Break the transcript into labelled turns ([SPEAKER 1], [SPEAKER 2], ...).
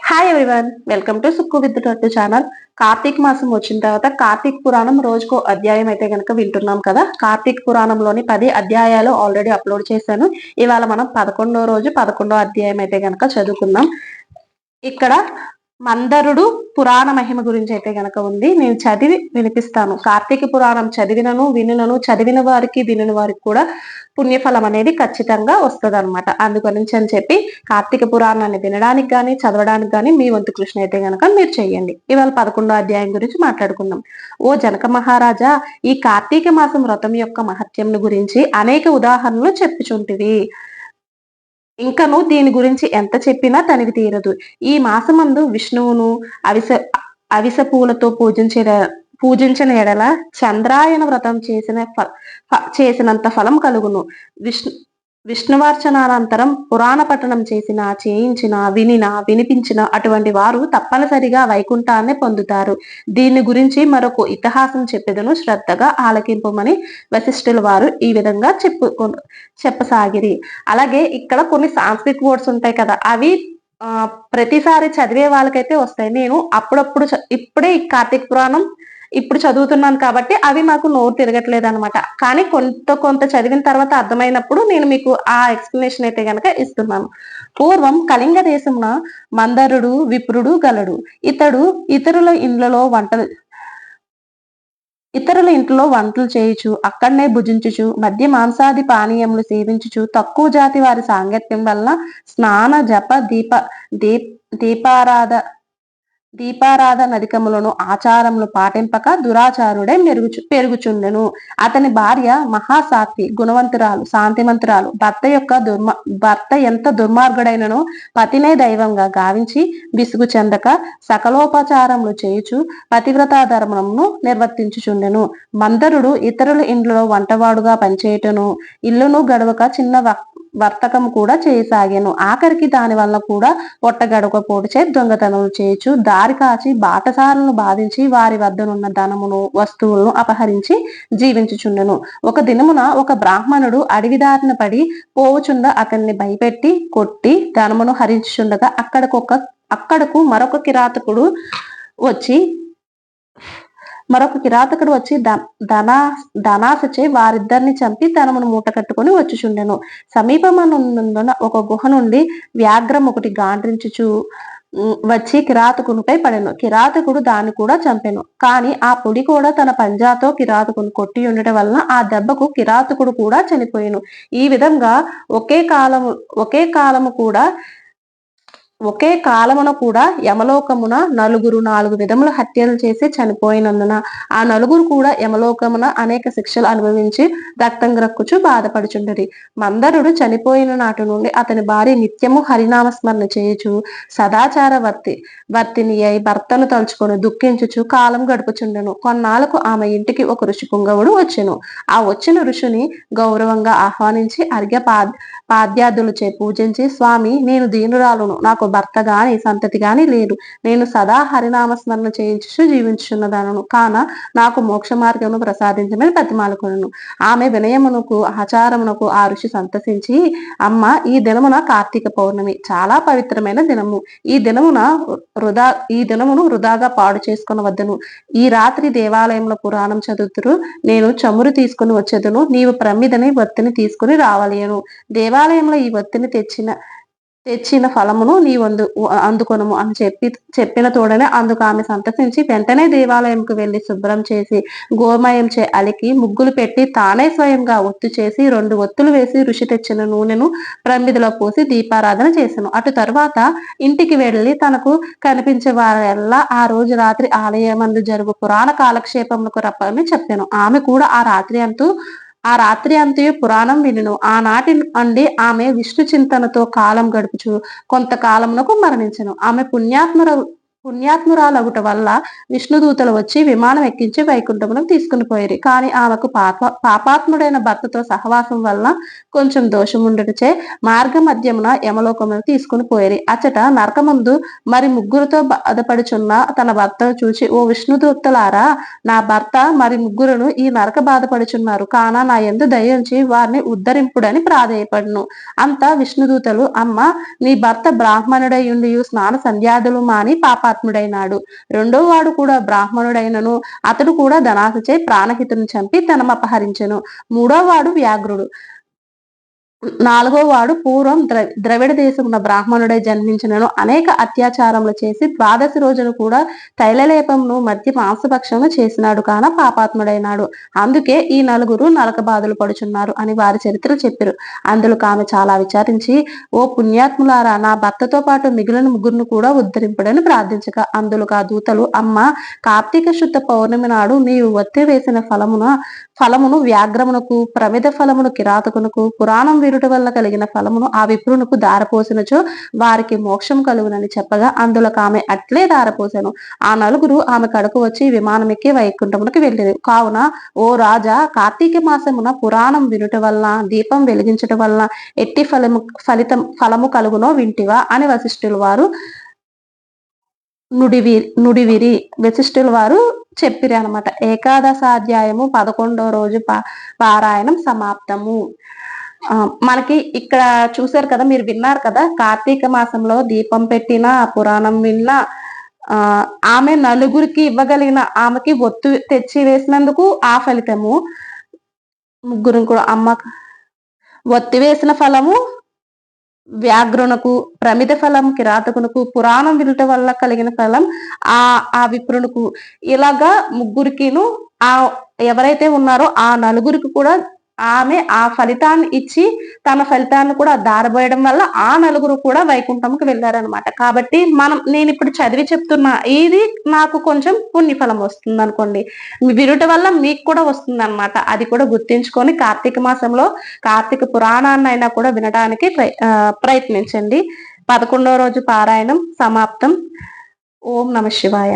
[SPEAKER 1] Hi everyone, welcome to Sukku with Tattu channel. Karthika మాసం వచ్చిన తర్వాత కార్తీక పురాణం రోజుకో అధ్యాయం అయితే గనక వింటున్నాం కదా. కార్తీక పురాణంలోని 10 అధ్యాయాలు ఆల్రెడీ అప్లోడ్ చేశాను. ఇవాళ మనం 11వ రోజు 11వ అధ్యాయం అయితే గనక చదువుకుందాం. ఇక్కడ మందరుడు పురాణ మహిమ గురించి అయితే గనక ఉంది. నేను చదివి వినిపిస్తాను. కార్తీక పురాణం చదివినను వినులను, చదివిన వారికి వినిన వారికి కూడా పుణ్యఫలం అనేది ఖచ్చితంగా వస్తుంది అనమాట. అందుగురించి అని చెప్పి కార్తీక పురాణాన్ని వినడానికి కానీ చదవడానికి కానీ మీ వంతు కృష్ణ అయితే గనక మీరు చెయ్యండి. ఇవాళ 11వ అధ్యాయం గురించి మాట్లాడుకుందాం. ఓ జనక మహారాజా, ఈ కార్తీక మాసం వ్రతం యొక్క మహత్యం గురించి అనేక ఉదాహరణలు చెప్పుచుంటివి. ఇంకను దీని గురించి ఎంత చెప్పినా తనివి తీరదు. ఈ మాసమందు విష్ణువును అవిస అవిస పూలతో పూజించిన ఎడల చంద్రాయన వ్రతం చేసినంత ఫలం కలుగును. విష్ణు విష్ణువార్చనానంతరం పురాణ పఠనం చేయించిన వినిపించిన అటువంటి వారు తప్పనిసరిగా వైకుంఠాన్ని పొందుతారు. దీని గురించి మరొక ఇతిహాసం చెప్పేదను, శ్రద్ధగా ఆలకింపమని వశిష్ఠుల వారు ఈ విధంగా చెప్పసాగిరి. అలాగే ఇక్కడ కొన్ని సాంస్క్రిట్ వర్డ్స్ ఉంటాయి కదా, అవి ప్రతిసారి చదివే వాళ్ళకైతే వస్తాయి. నేను అప్పుడప్పుడు ఇప్పుడే ఈ కార్తీక పురాణం ఇప్పుడు చదువుతున్నాను కాబట్టి అవి నాకు నోరు తిరగట్లేదు అనమాట. కానీ కొంత చదివిన తర్వాత అర్థమైనప్పుడు నేను మీకు ఆ ఎక్స్ప్లెనేషన్ అయితే గనక ఇస్తున్నాను. పూర్వం కళింగ దేశమున మందరుడు విప్రుడు గలడు. ఇతడు ఇతరుల ఇంట్లో వంటలు చేయుచు, అక్కడనే భుజించుచు, మధ్య మాంసాది పానీయములు సేవించుచు, తక్కువ జాతి వారి సాంగత్యం వలన స్నాన జప దీపారాధనధికములను ఆచారములు పాటింపక దురాచారుడే పెరుగుచుండెను. అతని భార్య మహాసాత్వి, గుణవంతురాలు, శాంతిమంతురాలు. భర్త ఎంత దుర్మార్గుడైనను పతినే దైవంగా గావించి విసుగు చెందక సకలోపచారములు చేయుచు పతివ్రతా ధర్మమును నిర్వర్తించుచుండెను. మందరుడు ఇతరుల ఇండ్లలో వంటవాడుగా పనిచేయటను, ఇల్లును గడవక చిన్న వర్తకం కూడా చేయసాగాను. ఆఖరికి దాని వల్ల కూడా పొట్టగడక పోటుచే దొంగతనములు చేయొచ్చు, దారి కాచి బాటసారులను బాధించి వారి వద్దనున్న ధనమును వస్తువులను అపహరించి జీవించుచుండెను. ఒక దినమున ఒక బ్రాహ్మణుడు అడవి దారిన పడి పోవుచుండ అతన్ని భయపెట్టి కొట్టి ధనమును హరించుచుండగా అక్కడకు మరొక కిరాతకుడు వచ్చి ధనాసచే వారిద్దరిని చంపి ధనమును మూట కట్టుకుని వచ్చుచుండెను. సమీపమనున్న ఒక గుహ నుండి వ్యాఘ్రం ఒకటి గాండ్రించుచు వచ్చి కిరాతకునిపై పడెను. కిరాతకుడు దాన్ని కూడా చంపెను. కానీ ఆ పులి కూడా తన పంజాతో కిరాతకుని కొట్టి ఉండటం వలన ఆ దెబ్బకు కిరాతకుడు కూడా చనిపోయాను. ఈ విధంగా ఒకే కాలమున కూడా యమలోకమున నలుగురు 4 విధముల హత్యలు చేసి చనిపోయినందున ఆ నలుగురు కూడా యమలోకమున అనేక శిక్షలు అనుభవించి రక్తం గ్రక్కుచు బాధపడుచుండరి. మందరుడు చనిపోయిన నాటి నుండి అతని భార్య నిత్యము హరినామస్మరణ చేయుచు సదాచార వర్తిని అయి భర్తను తలుచుకొని దుఃఖించుచు కాలం గడుపుచుండెను. కొన్నాళ్లకు ఆమె ఇంటికి ఒక ఋషి పుంగవుడు వచ్చెను. ఆ వచ్చిన ఋషిని గౌరవంగా ఆహ్వానించి అర్ఘ్య పాద్యాదులచే పూజించి, స్వామి, నేను దీనురాలును, నాకు భర్త గాని సంతతి గాని లేదు. నేను సదా హరినామస్మరణ చేయించు జీవించున్నదానను కాన నాకు మోక్ష మార్గమును ప్రసాదించమని బతిమాలుకొనెను. ఆమె వినయమునకు ఆచారమునకు ఆ ఋషి సంతసించి, అమ్మ, ఈ దినమున కార్తీక పౌర్ణమి చాలా పవిత్రమైన దినము. ఈ దినమును వృధాగా పాడు చేసుకునవద్దను. ఈ రాత్రి దేవాలయంలో పురాణం చదువుతురు. నేను చమురు తీసుకుని వచ్చేదను. నీవు ప్రమిదని వత్తిని తీసుకుని రావలేను. దేవాలయంలో ఈ వత్తిని తెచ్చిన ఫలమును నీవు అందుకొనము అని చెప్పిన తోడనే అందుకు ఆమె సంతసించి వెంటనే దేవాలయంకు వెళ్లి శుభ్రం చేసి గోమయం అలికి ముగ్గులు పెట్టి తానే స్వయంగా ఒత్తు చేసి 2 ఒత్తులు వేసి ఋషి తెచ్చిన నూనెను ప్రమిదిలో పోసి దీపారాధన చేశాను. అటు తర్వాత ఇంటికి వెళ్లి తనకు కనిపించే వారెల్లా ఆ రోజు రాత్రి ఆలయమందు జరుగు పురాణ కాలక్షేపములకు రప్పని చెప్పాను. ఆమె కూడా ఆ రాత్రి అంతయు పురాణం వినెను. ఆనాటి నుండి ఆమె విష్ణు చింతనతో కాలం గడుపుచు కొంతకాలమునకు మరణించెను. ఆమె పుణ్యాత్మురాలగుట వల్ల విష్ణుదూతలు వచ్చి విమానం ఎక్కించి వైకుంఠమునకు తీసుకుని పోయిరి. కానీ ఆమెకు పాపాత్ముడైన భర్తతో సహవాసం వల్ల కొంచెం దోషముండుటచే మార్గ మధ్యమున యమలోకమునకు తీసుకుని పోయిరి. అచ్చట నరకముందు మరి ముగ్గురుతో బాధపడుచున్న తన భర్తను చూచి, ఓ విష్ణుదూతలారా, నా భర్త మరి ముగ్గురును ఈ నరక బాధపడుచున్నారు, కాన నా యందు దయించి వారిని ఉద్ధరింపుడని ప్రాధేయపడును. అంతా విష్ణుదూతలు, అమ్మ, నీ భర్త బ్రాహ్మణుడయుండి స్నాన సంధ్యాదులు మాని పాపాత్ముడైనాడు. రెండో వాడు కూడా బ్రాహ్మణుడైనను అతడు కూడా ధనాశచే ప్రాణహితుని చంపి ధనమపహరించెను. మూడో వాడు వ్యాఘ్రుడు. నాలుగో వాడు పూర్వం ద్రవిడ దేశమున బ్రాహ్మణుడై జన్మించినను అనేక అత్యాచారములు చేసి ద్వాదశి రోజును కూడా తైలలేపమును మధ్య మాంసభక్షము చేసినాడు, కాన పాపాత్ముడైనాడు. అందుకే ఈ నలుగురు నరక బాధలు పడుచున్నారు అని వారి చరిత్రలు చెప్పారు. అందులో ఆమె చాలా విచారించి, ఓ పుణ్యాత్ములారా, నా భర్తతో పాటు మిగిలిన ముగ్గురును కూడా ఉద్ధరింపుడని ప్రార్థించగా అందులో ఆ దూతలు, అమ్మ, కార్తీక శుద్ధ పౌర్ణమి నాడు నీవు ఒత్తి వేసిన ఫలమును వ్యాఘ్రమునకు, ప్రమిద ఫలమును కిరాతకునకు, పురాణం విరుట వల్ల కలిగిన ఫలమును ఆ విప్రునకు దారపోసినచో వారికి మోక్షం కలుగునని చెప్పగా అందులో ఆమె అట్లే దారపోసాను. ఆ నలుగురు ఆమె కడకు వచ్చి విమానమెక్కి వైకుంఠమునకు వెళ్ళింది. కావున ఓ రాజా, కార్తీక మాసమున పురాణం వినుట వల్ల, దీపం వెలిగించటం వల్ల ఎట్టి ఫలము కలుగునో వింటివా అని వశిష్ఠుల వారు నుడివిరి. వశిష్ఠుల వారు చెప్పిరి అనమాట. ఏకాదశాధ్యాయము 11వ రోజు పారాయణం సమాప్తము. మనకి ఇక్కడ చూసారు కదా, మీరు విన్నారు కదా, కార్తీక మాసంలో దీపం పెట్టిన, పురాణం విన్నా, ఆమె నలుగురికి ఇవ్వగలిగిన, ఆమెకి ఒత్తు తెచ్చి వేసినందుకు ఆ ఫలితము, ముగ్గురు కూడా అమ్మ ఒత్తి వేసిన ఫలము వ్యాఘ్రునకు, ప్రమిద ఫలం కిరాతకునకు, పురాణం వినుట వల్ల కలిగిన ఫలం ఆ విప్రునకు, ఇలాగా ముగ్గురికిను ఆ ఎవరైతే ఉన్నారో ఆ నలుగురికి కూడా ఆమె ఆ ఫలితాన్ని ఇచ్చి తన ఫలితాన్ని కూడా దారబోయడం వల్ల ఆ నలుగురు కూడా వైకుంఠంకి వెళ్ళారనమాట. కాబట్టి నేను ఇప్పుడు చదివి చెప్తున్నా, ఇది నాకు కొంచెం పుణ్యఫలం వస్తుంది అనుకోండి, వినుట వల్ల మీకు కూడా వస్తుంది అనమాట. అది కూడా గుర్తించుకొని కార్తీక మాసంలో కార్తీక పురాణాన్ని అయినా కూడా వినడానికి ప్రయత్నించండి. 11వ రోజు పారాయణం సమాప్తం. ఓం నమ శివాయ.